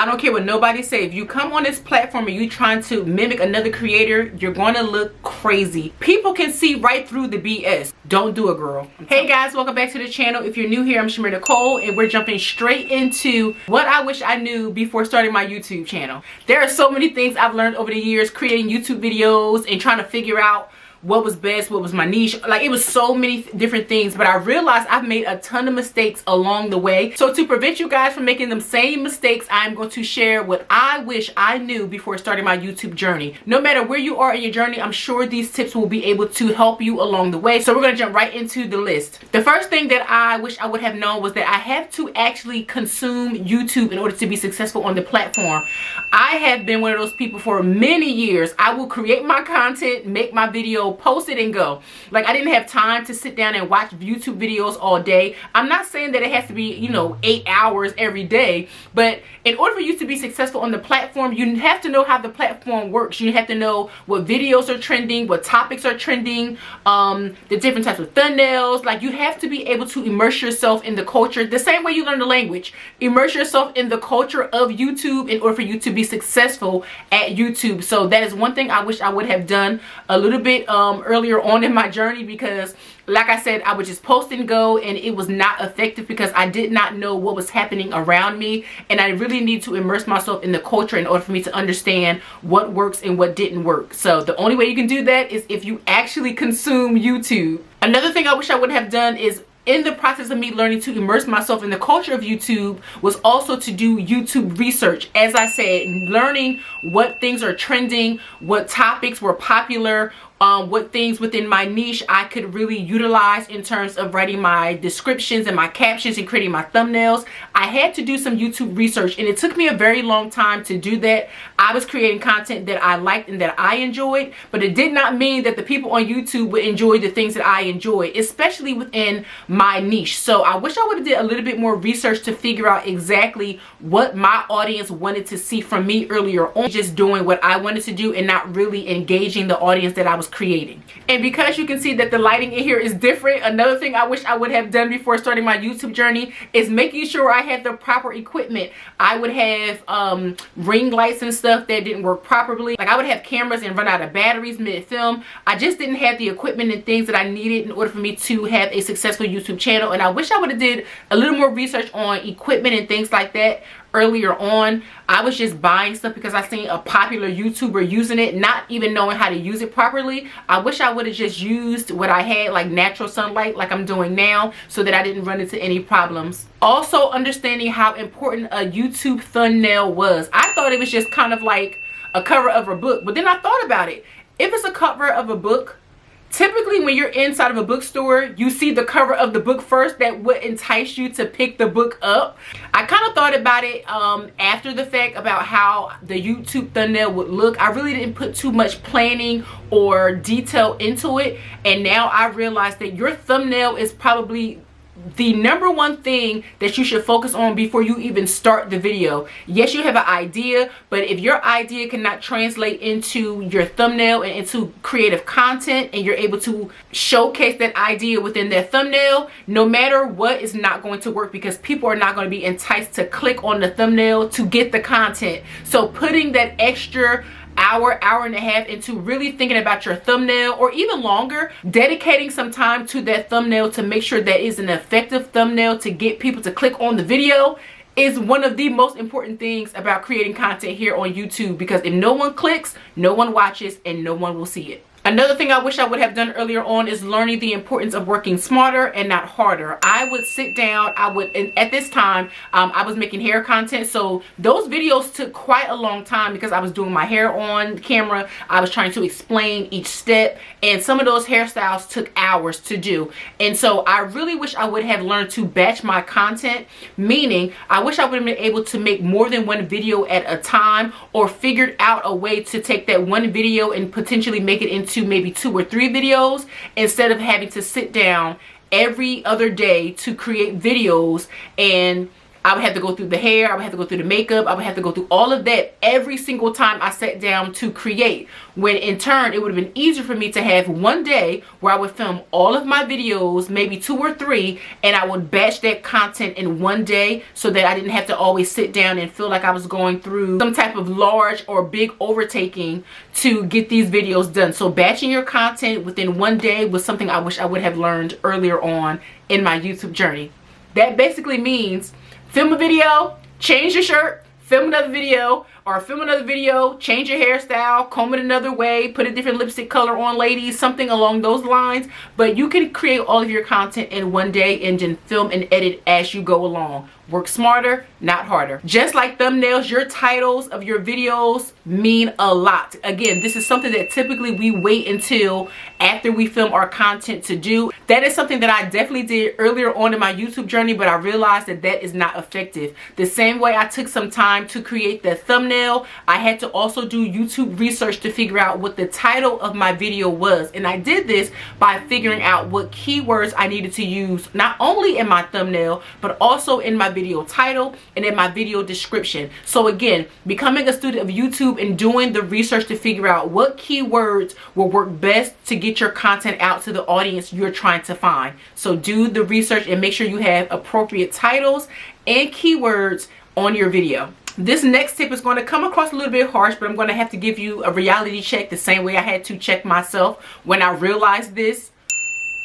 I don't care what nobody say. If you come on this platform and you trying to mimic another creator, you're going to look crazy. People can see right through the BS. Don't do it, girl. Hey guys, welcome back to the channel. If you're new here, I'm ChimereNicole, and we're jumping straight into what I wish I knew before starting my YouTube channel. There are so many things I've learned over the years creating YouTube videos and trying to figure out what was best, what was my niche. Like, it was so many different things, but I realized I've made a ton of mistakes along the way. So to prevent you guys from making them same mistakes, I'm going to share what I wish I knew before starting my YouTube journey. No matter where you are in your journey, I'm sure these tips will be able to help you along the way. So we're going to jump right into the list. The first thing that I wish I would have known was that I have to actually consume YouTube in order to be successful on the platform. I have been one of those people for many years. I will create my content, make my video, post it, and go. Like, I didn't have time to sit down and watch YouTube videos all day. I'm not saying that it has to be, you know, 8 hours every day, but in order for you to be successful on the platform, you have to know how the platform works. You have to know what videos are trending, what topics are trending, the different types of thumbnails. Like, you have to be able to immerse yourself in the culture the same way you learn the language. Immerse yourself in the culture of YouTube in order for you to be successful at YouTube. So that is one thing I wish I would have done a little bit earlier on in my journey, because like I said, I would just post and go, and it was not effective because I did not know what was happening around me, and I really need to immerse myself in the culture in order for me to understand what works and what didn't work. So the only way you can do that is if you actually consume YouTube. Another thing I wish I would have done is, in the process of me learning to immerse myself in the culture of YouTube, was also to do YouTube research. As I said, learning what things are trending, what topics were popular, what things within my niche I could really utilize in terms of writing my descriptions and my captions and creating my thumbnails. I had to do some YouTube research, and it took me a very long time to do that. I was creating content that I liked and that I enjoyed, but it did not mean that the people on YouTube would enjoy the things that I enjoy, especially within my niche. So I wish I would have did a little bit more research to figure out exactly what my audience wanted to see from me earlier on, just doing what I wanted to do and not really engaging the audience that I was creating. And because you can see that the lighting in here is different, another thing I wish I would have done before starting my YouTube journey is making sure I had the proper equipment. I would have ring lights and stuff that didn't work properly. Like, I would have cameras and run out of batteries mid-film. I just didn't have the equipment and things that I needed in order for me to have a successful YouTube channel, and I wish I would have did a little more research on equipment and things like that earlier on. I was just buying stuff because I seen a popular YouTuber using it, not even knowing how to use it properly. I wish I would have just used what I had, like natural sunlight, like I'm doing now, so that I didn't run into any problems. Also, understanding how important a YouTube thumbnail was. I thought it was just kind of like a cover of a book, but then I thought about it. If it's a cover of a book, typically when you're inside of a bookstore, you see the cover of the book first. That would entice you to pick the book up. I kind of thought about it after the fact about how the YouTube thumbnail would look. I really didn't put too much planning or detail into it, and now I realize that your thumbnail is probably the number one thing that you should focus on before you even start the video. Yes, you have an idea, but if your idea cannot translate into your thumbnail and into creative content, and you're able to showcase that idea within that thumbnail, no matter what, is not going to work, because people are not going to be enticed to click on the thumbnail to get the content. So putting that extra hour and a half into really thinking about your thumbnail, or even longer, dedicating some time to that thumbnail to make sure that is an effective thumbnail to get people to click on the video, is one of the most important things about creating content here on YouTube, because if no one clicks, no one watches, and no one will see it. Another thing I wish I would have done earlier on is learning the importance of working smarter and not harder. I would sit down, and at this time, I was making hair content, so those videos took quite a long time because I was doing my hair on camera. I was trying to explain each step, and some of those hairstyles took hours to do. And so I really wish I would have learned to batch my content, meaning I wish I would have been able to make more than one video at a time, or figured out a way to take that one video and potentially make it into maybe 2 or 3 videos, instead of having to sit down every other day to create videos and I would have to go through the hair, I would have to go through the makeup, I would have to go through all of that every single time I sat down to create. When in turn, it would have been easier for me to have one day where I would film all of my videos, maybe 2 or 3, and I would batch that content in one day so that I didn't have to always sit down and feel like I was going through some type of large or big overtaking to get these videos done. So batching your content within one day was something I wish I would have learned earlier on in my YouTube journey. That basically means film a video, change your shirt, film another video, or film another video, change your hairstyle, comb it another way, put a different lipstick color on, ladies, something along those lines. But you can create all of your content in one day and then film and edit as you go along. Work smarter, not harder. Just like thumbnails, your titles of your videos mean a lot. Again, this is something that typically we wait until after we film our content to do. That is something that I definitely did earlier on in my YouTube journey, but I realized that that is not effective. The same way I took some time to create the thumbnail, I had to also do YouTube research to figure out what the title of my video was. And I did this by figuring out what keywords I needed to use, not only in my thumbnail, but also in my video title and in my video description. So again, becoming a student of YouTube and doing the research to figure out what keywords will work best to get your content out to the audience you're trying to find. So do the research and make sure you have appropriate titles and keywords on your video. This next tip is going to come across a little bit harsh, but I'm going to have to give you a reality check the same way I had to check myself when I realized this.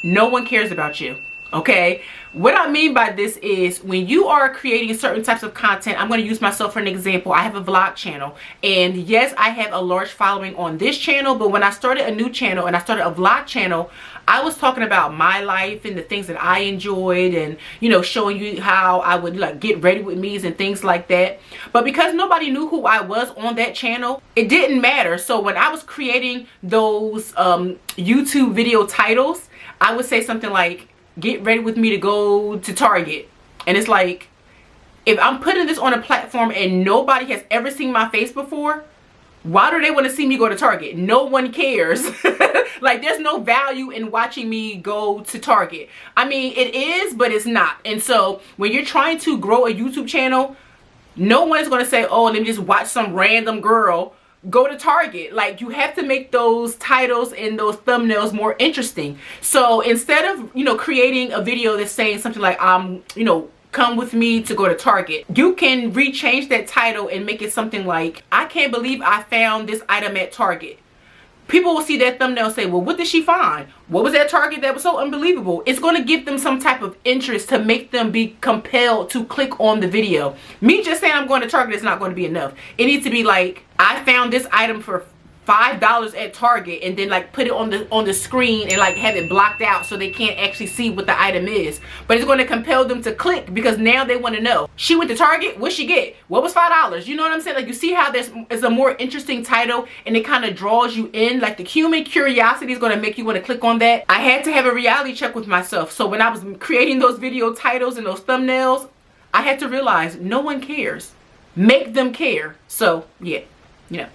No one cares about you. Okay, what I mean by this is when you are creating certain types of content, I'm going to use myself for an example. I have a vlog channel, and yes, I have a large following on this channel, but when I started a new channel and I started a vlog channel, I was talking about my life and the things that I enjoyed, and you know, showing you how I would like get ready with me's and things like that. But because nobody knew who I was on that channel, it didn't matter. So when I was creating those YouTube video titles, I would say something like, get ready with me to go to Target. And it's like, if I'm putting this on a platform and nobody has ever seen my face before, why do they want to see me go to Target? No one cares. Like, there's no value in watching me go to Target. I mean, it is, but it's not. And so when you're trying to grow a YouTube channel, no one is going to say, oh, let me just watch some random girl go to Target. Like, you have to make those titles and those thumbnails more interesting. So instead of, you know, creating a video that's saying something like, you know, come with me to go to Target, you can rechange that title and make it something like, I can't believe I found this item at Target. People will see that thumbnail and say, well, what did she find? What was at Target that was so unbelievable? It's going to give them some type of interest to make them be compelled to click on the video. Me just saying I'm going to Target is not going to be enough. It needs to be like, I found this item for $5 at Target, and then like put it on the screen and like have it blocked out so they can't actually see what the item is. But it's going to compel them to click because now they want to know. She went to Target, what'd she get? What was $5? You know what I'm saying? Like, you see how this is a more interesting title and it kind of draws you in. Like, the human curiosity is going to make you want to click on that. I had to have a reality check with myself. So when I was creating those video titles and those thumbnails, I had to realize no one cares. Make them care. So yeah, you know.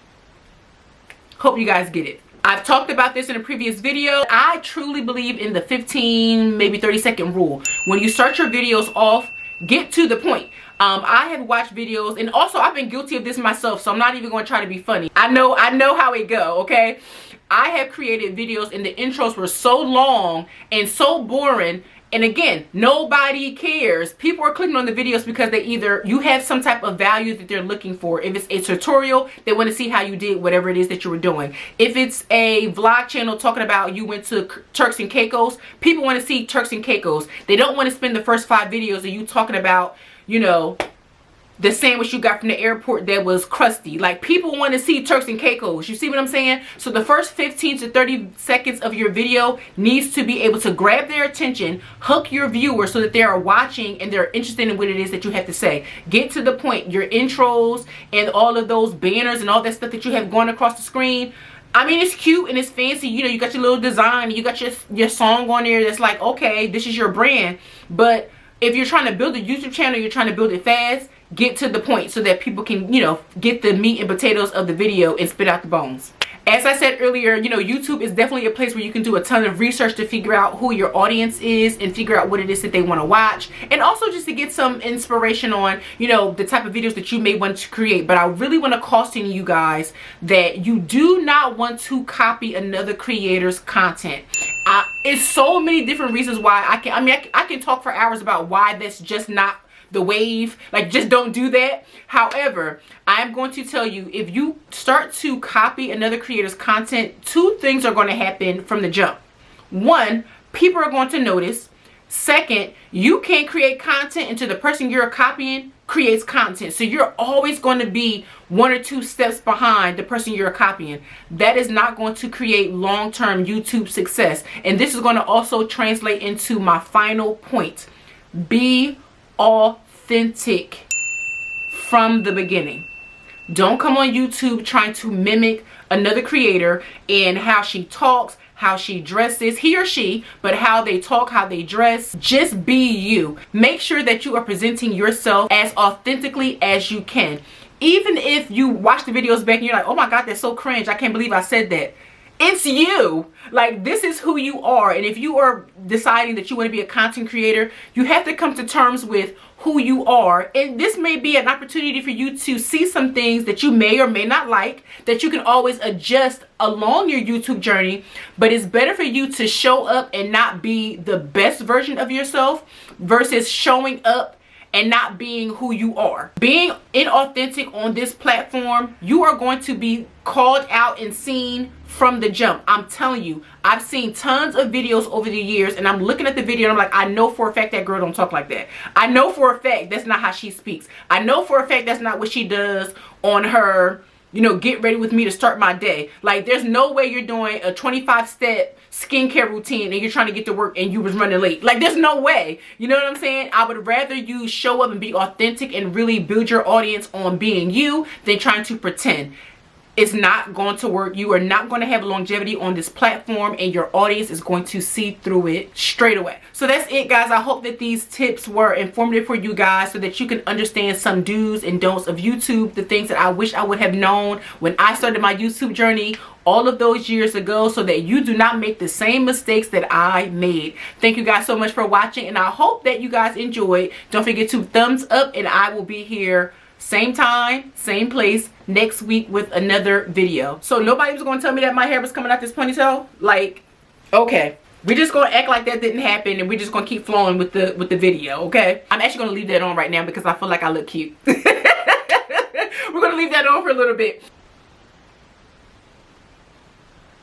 Hope you guys get it. I've talked about this in a previous video. I truly believe in the 15, maybe 30-second rule. When you start your videos off, get to the point. I have watched videos, and also I've been guilty of this myself, so I'm not even going to try to be funny. I know how it go, okay? I have created videos and the intros were so long and so boring. And again, nobody cares. People are clicking on the videos because they either, you have some type of value that they're looking for. If it's a tutorial, they want to see how you did whatever it is that you were doing. If it's a vlog channel talking about you went to Turks and Caicos, people want to see Turks and Caicos. They don't want to spend the first 5 videos of you talking about, you know, the sandwich you got from the airport that was crusty. Like, people want to see Turks and Caicos. You see what I'm saying? So the first 15 to 30 seconds of your video needs to be able to grab their attention, hook your viewer so that they are watching and they're interested in what it is that you have to say. Get to the point. Your intros and all of those banners and all that stuff that you have going across the screen, I mean, it's cute and it's fancy. You know, you got your little design, you got your song on there that's like, okay, this is your brand. But if you're trying to build a YouTube channel, you're trying to build it fast, get to the point so that people can, you know, get the meat and potatoes of the video and spit out the bones. As I said earlier, you know, YouTube is definitely a place where you can do a ton of research to figure out who your audience is and figure out what it is that they want to watch, and also just to get some inspiration on, you know, the type of videos that you may want to create. But I really want to caution you guys that you do not want to copy another creator's content. It's so many different reasons why I can talk for hours about why that's just not the wave. Like, just don't do that. However, I'm going to tell you, if you start to copy another creator's content, two things are going to happen from the jump. One, people are going to notice. Second, you can't create content until the person you're copying creates content. So you're always going to be one or two steps behind the person you're copying. That is not going to create long-term YouTube success. And this is going to also translate into my final point. Be authentic from the beginning. Don't come on YouTube trying to mimic another creator and how she talks, how she dresses, he or she, but how they talk, how they dress. Just be you. Make sure that you are presenting yourself as authentically as you can. Even if you watch the videos back and you're like, oh my God, that's so cringe, I can't believe I said that. It's you. Like, this is who you are. And if you are deciding that you want to be a content creator, you have to come to terms with who you are. And this may be an opportunity for you to see some things that you may or may not like, that you can always adjust along your YouTube journey. But it's better for you to show up and not be the best version of yourself versus showing up and not being who you are. Being inauthentic on this platform, you are going to be called out and seen from the jump. I'm telling you, I've seen tons of videos over the years, and I'm looking at the video and I'm like, I know for a fact that girl don't talk like that. I know for a fact that's not how she speaks. I know for a fact that's not what she does on her, you know, get ready with me to start my day. Like, there's no way you're doing a 25-step skincare routine and you're trying to get to work and you was running late. Like, there's no way. You know what I'm saying? I would rather you show up and be authentic and really build your audience on being you than trying to pretend. It's not going to work. You are not going to have longevity on this platform, and your audience is going to see through it straight away. So that's it, guys. I hope that these tips were informative for you guys so that you can understand some do's and don'ts of YouTube, the things that I wish I would have known when I started my YouTube journey all of those years ago, so that you do not make the same mistakes that I made. Thank you guys so much for watching, and I hope that you guys enjoyed. Don't forget to thumbs up, and I will be here same time, same place next week with another video. So nobody was going to tell me that my hair was coming out this ponytail. Like, okay, we're just going to act like that didn't happen, and we're just going to keep flowing with the video, okay? I'm actually going to leave that on right now because I feel like I look cute. We're going to leave that on for a little bit.